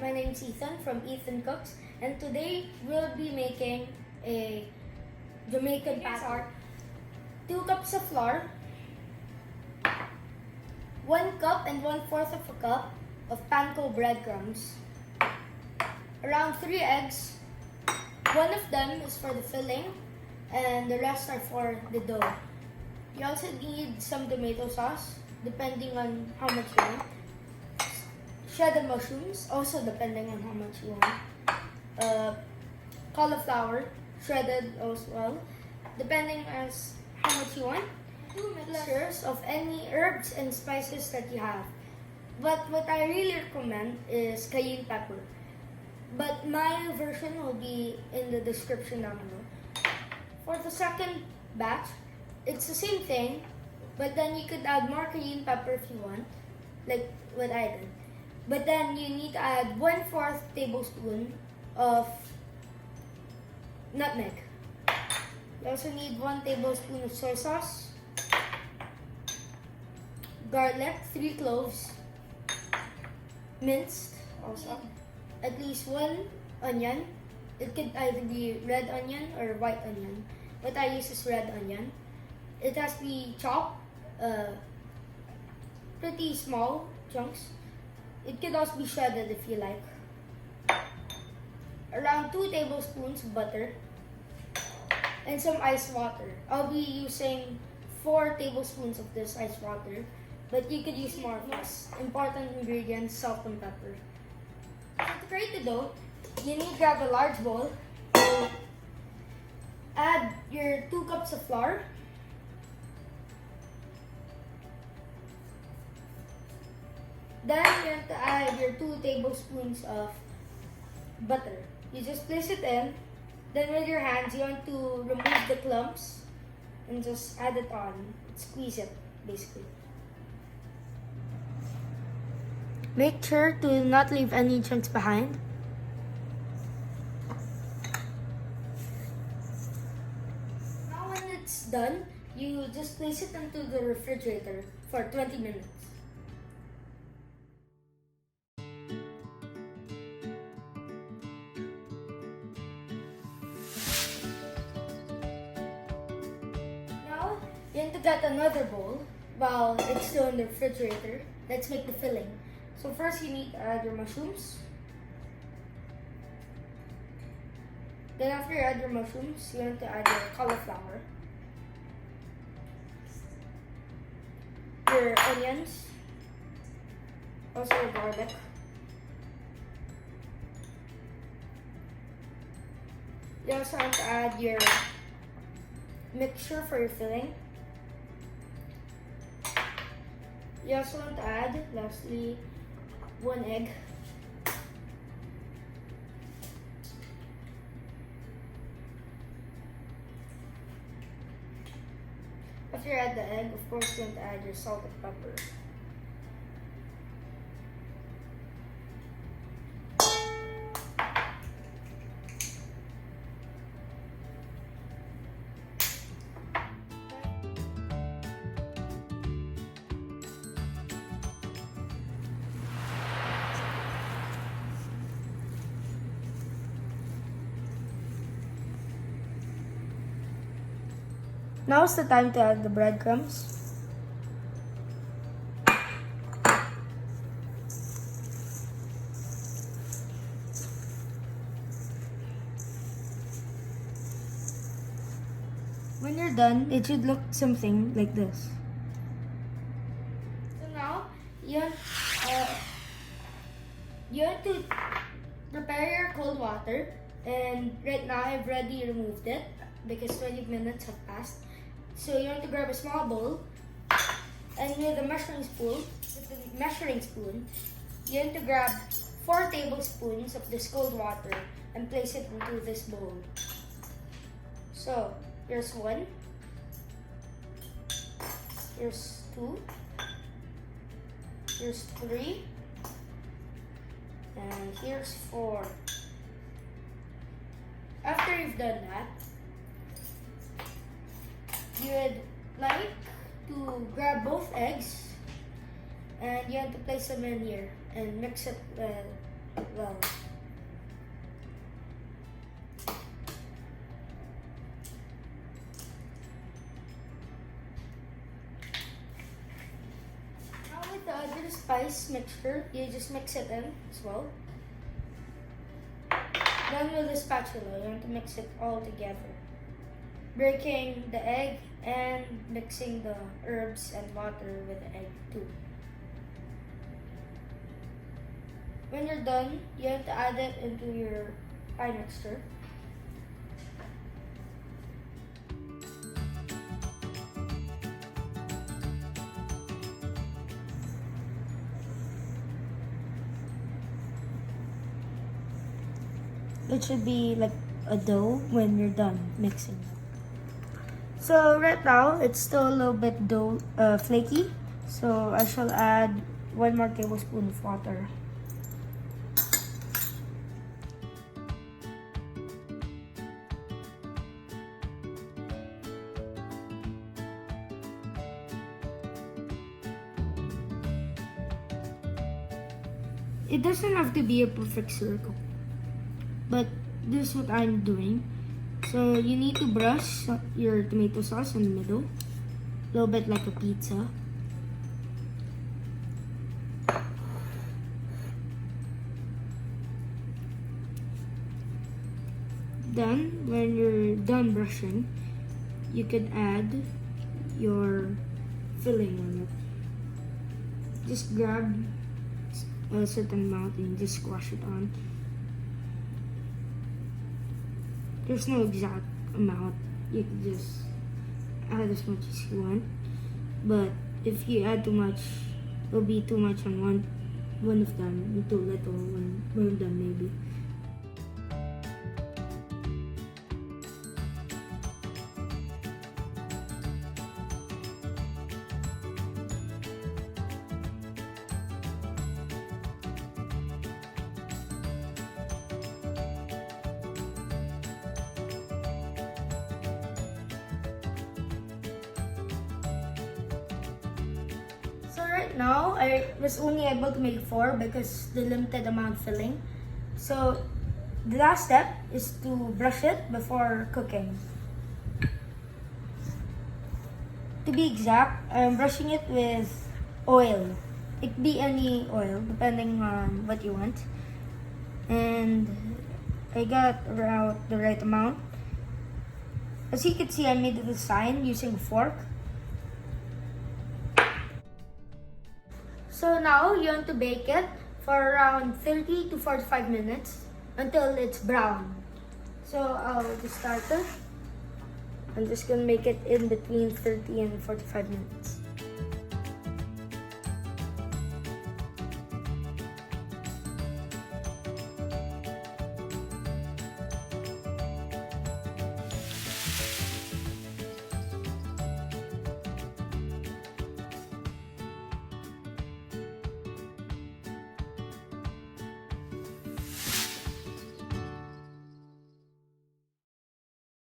my name is Ethan from EthanCooks, and today we'll be making a Jamaican Panko. 2 cups of flour, 1 cup and 1/4 of a cup of Panko breadcrumbs, around 3 eggs. 1 of them is for the filling, and the rest are for the dough. You also need some tomato sauce, depending on how much you want. Shredded mushrooms, also depending on how much you want. Cauliflower, shredded as well, depending as how much you want. 2 mixtures of any herbs and spices that you have. But what I really recommend is cayenne pepper. But my version will be in the description down below. For the second batch, it's the same thing, but then you could add more cayenne pepper if you want, like what I did. But then you need to add 1/4 tablespoon of nutmeg. You also need 1 tablespoon of soy sauce, garlic, 3 cloves, minced also, at least 1 onion. It could either be red onion or white onion. What I use is red onion. It has to be chopped, pretty small chunks. It could also be shredded if you like. Around 2 tablespoons of butter and some ice water. I'll be using 4 tablespoons of this ice water, but you could use more. Most important ingredients, salt and pepper. To create the dough, you need to grab a large bowl. Add your 2 cups of flour. Then you have to add your 2 tablespoons of butter. You just place it in. Then with your hands, you want to remove the clumps and just add it on. Squeeze it, basically. Make sure to not leave any chunks behind. Now when it's done, you just place it into the refrigerator for 20 minutes. You have to get another bowl while it's still in the refrigerator. Let's make the filling. So first you need to add your mushrooms. Then after you add your mushrooms, you want to add your cauliflower, your onions, also your garlic, you also want to add your mixture for your filling. You also want to add, lastly, 1 egg. After you add the egg, of course, you want to add your salt and pepper. Now's the time to add the breadcrumbs. When you're done, it should look something like this. So now, you have to prepare your cold water, and right now I've already removed it because 20 minutes have passed. So you want to grab a small bowl, and with a measuring spoon, you want to grab 4 tablespoons of this cold water and place it into this bowl. So here's 1, here's 2, here's 3, and here's 4. After you've done that, you would like to grab both eggs and you have to place them in here and mix it well. Now with the other spice mixture, you just mix it in as well. Then with the spatula, you want to mix it all together. Breaking the egg and mixing the herbs and water with the egg too. When you're done, you have to add it into your pie mixture. It should be like a dough when you're done mixing. So right now, it's still a little bit flaky. So I shall add 1 more tablespoon of water. It doesn't have to be a perfect circle, but this is what I'm doing. So you need to brush your tomato sauce in the middle, a little bit like a pizza. Then, when you're done brushing, you could add your filling on it. Just grab a certain amount and just squash it on. There's no exact amount. You can just add as much as you want. But if you add too much, it'll be too much on one of them, and too little on one of them maybe. So right now, I was only able to make 4 because the limited amount filling. So the last step is to brush it before cooking. To be exact, I'm brushing it with oil. It could be any oil, depending on what you want. And I got around the right amount. As you can see, I made the sign using a fork. So now you want to bake it for around 30 to 45 minutes until it's brown. So I'll just start it. I'm just gonna make it in between 30 and 45 minutes.